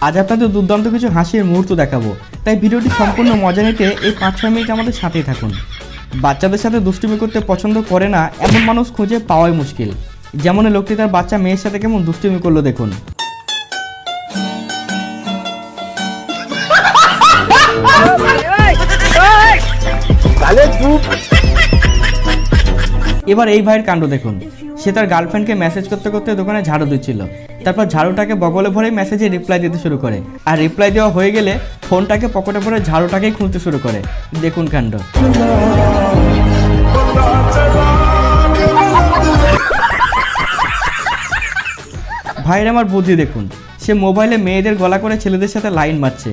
আজ আপনাদের দুর্দান্ত কিছু হাসির মুহূর্ত দেখাবো, তাই ভিডিওটি সম্পূর্ণ মজা নিতে এই 5-6 মিনিট আমাদের সাথেই থাকুন। বাচ্চাদের সাথে দুষ্টুমি করতে পছন্দ করে না এমন মানুষ খুঁজে পাওয়াই মুশকিল। যেমন এই লোকটি তার বাচ্চা মেয়ের সাথে কেমন দুষ্টুমি করলো দেখুন। এবার এই ভাইয়ের কাণ্ড দেখুন। সে তার গার্লফ্রেন্ডকে মেসেজ করতে করতে দোকানে ঝাড়ু দিচ্ছিল। তারপর ঝাড়ুটাকে বগলে ভরে মেসেজে রিপ্লাই দিতে শুরু করে, আর রিপ্লাই দেওয়া হয়ে গেলে ফোনটাকে পকেটে ভরে ঝাড়ুটাকেই খুঁজতে শুরু করে। দেখুন কাণ্ড। ভাইয়ের আমার বুদ্ধি দেখুন। সে মোবাইলে মেয়েদের গলা করে ছেলেদের সাথে লাইন মারছে।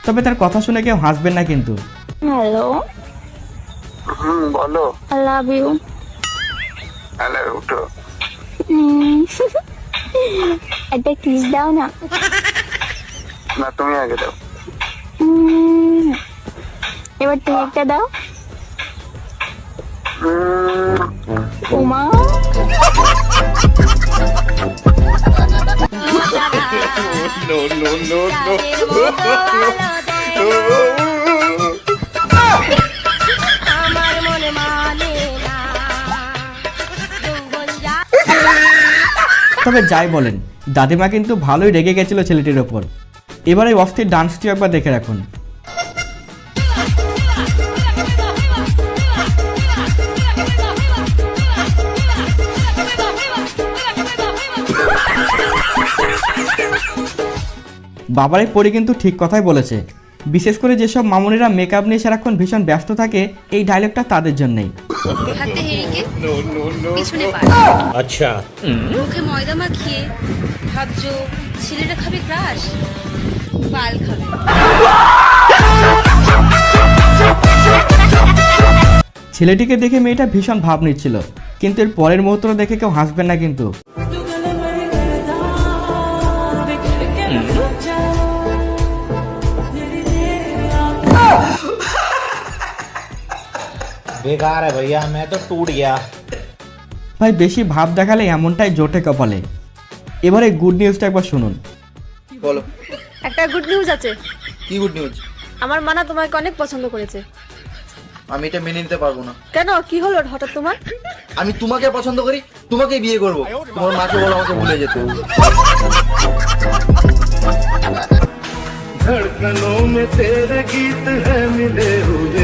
তবে তার কথা শুনে কেউ হাসবেন না কিন্তু। হ্যালো, বলো। I love you. হ্যালো, উঠো। একটা কিস দাও না। না, তুমি আগে দাও। এবার তুমি একটা দাও। উমা, তবে যাই বলেন, দাদিমা কিন্তু ভালোই রেগে গেছিল ছেলেটির ওপর। এবার এই অস্থির ডান্সটি একবার দেখে রাখুন। বাবারই পরি কিন্তু ঠিক কথাই বলেছে। বিশেষ করে যেসব মামুনিরা মেকআপ নিয়ে সারাক্ষণ ভীষণ ব্যস্ত থাকে, এই ডায়লগটা তাদের জন্যই। হাতে হেরিকে পিছনে পা, আচ্ছা মুখে ময়দা মাখিয়ে ভাবছো ছেলেটা খাবে ক্রাশ, বাল খাবে। ছেলেটিকে দেখে মেয়েটা ভীষণ ভাব নিচ্ছিল, কিন্তু এর পরের মুহূর্তটা দেখে কেউ হাসবেন না কিন্তু। बेकार है भैया, मैं तो टूट गया। ভাই বেশি ভাব দেখালে এমনটাই জোটে কপালে। এবারে গুড নিউজটা একবার শুনুন। বলো, একটা গুড নিউজ আছে। কি গুড নিউজ? আমার মানা তোমাকে অনেক পছন্দ করেছে। আমি এটা মেনে নিতে পারবো না। কেন, কি হলো হঠাৎ তোমার? আমি তোমাকে পছন্দ করি, তোমাকেই বিয়ে করব। তোমার মাকে বলো আমাকে ভুলে যেতে। धड़कनों में तेरे गीत है मिले हुए।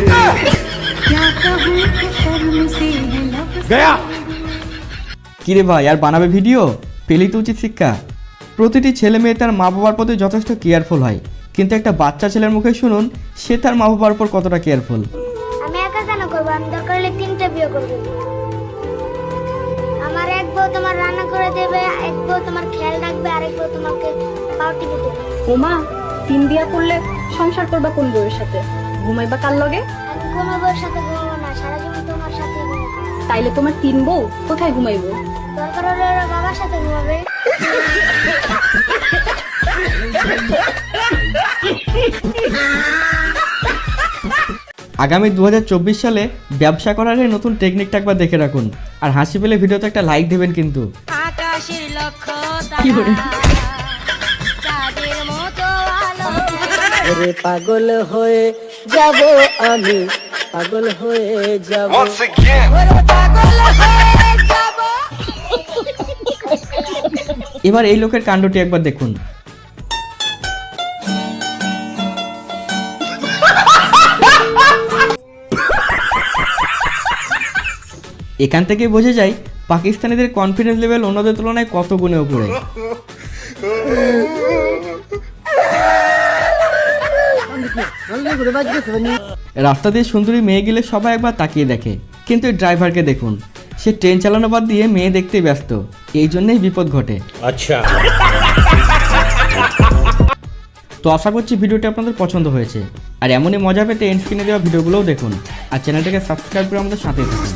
গয়া কিরে ভাই, আর বানাবে ভিডিও? পেলি তো উচিত শিক্ষা। প্রতিটি ছেলে মেয়ে তার মা বাবার প্রতি যথেষ্ট কেয়ারফুল হয়, কিন্তু একটা বাচ্চা ছেলের মুখে শুনুন সে তার মা বাবার উপর কতটা কেয়ারফুল। আমি একা কেন করবো? আমি দরকার হলে 3টে বিয়ে করবো। আমার এক বউ তোমার রান্না করে দেবে, এক বউ তোমার খেয়াল রাখবে, আর এক বউ তোমাকে পাউটি দেবে। ওমা, 3 বিয়া করলে সংসার করবা কোন বউয়ের সাথে? ঘুমাইবা কার লগে? আমি কোনো বউর সাথে ঘুমাবো না, সারা জীবন তোমার সাথে ঘুমাবো। তাইলে তোমার 3 বউ কোথায় ঘুমাইবো? দরকার হলে ওরা বাবার সাথে ঘুমাবে। আগামী 2024 সালে ব্যবসা করার এই নতুন টেকনিকটা একবার দেখে রাখুন, আর হাসি পেলে ভিডিওতে একটা লাইক দেবেন কিন্তু। আকাশের লক্ষ্য তারা চাঁদের মতো আলো। ওরে পাগল হয়ে যাব আমি, পাগল হয়ে যাব। এবার এই লোকের কাণ্ডটি একবার দেখুন। এখান থেকে বোঝা যায় পাকিস্তানিদের কনফিডেন্স লেভেল অন্যদের তুলনায় কত গুণে উপরে। রাস্তা দিয়ে সুন্দরী মেয়ে গেলে সবাই একবার তাকিয়ে দেখে, কিন্তু এই ড্রাইভারকে দেখুন, সে ট্রেন চালানো বাদ দিয়ে মেয়ে দেখতেই ব্যস্ত। এই জন্যই বিপদ ঘটে। अच्छा তো আশা করছি ভিডিওটি আপনাদের পছন্দ হয়েছে, আর এমনই মজা পেতে এন্ড স্ক্রিনে দেওয়া ভিডিওগুলোও দেখুন, আর চ্যানেলটাকে সাবস্ক্রাইব করে আমাদের সাথেই থাকুন।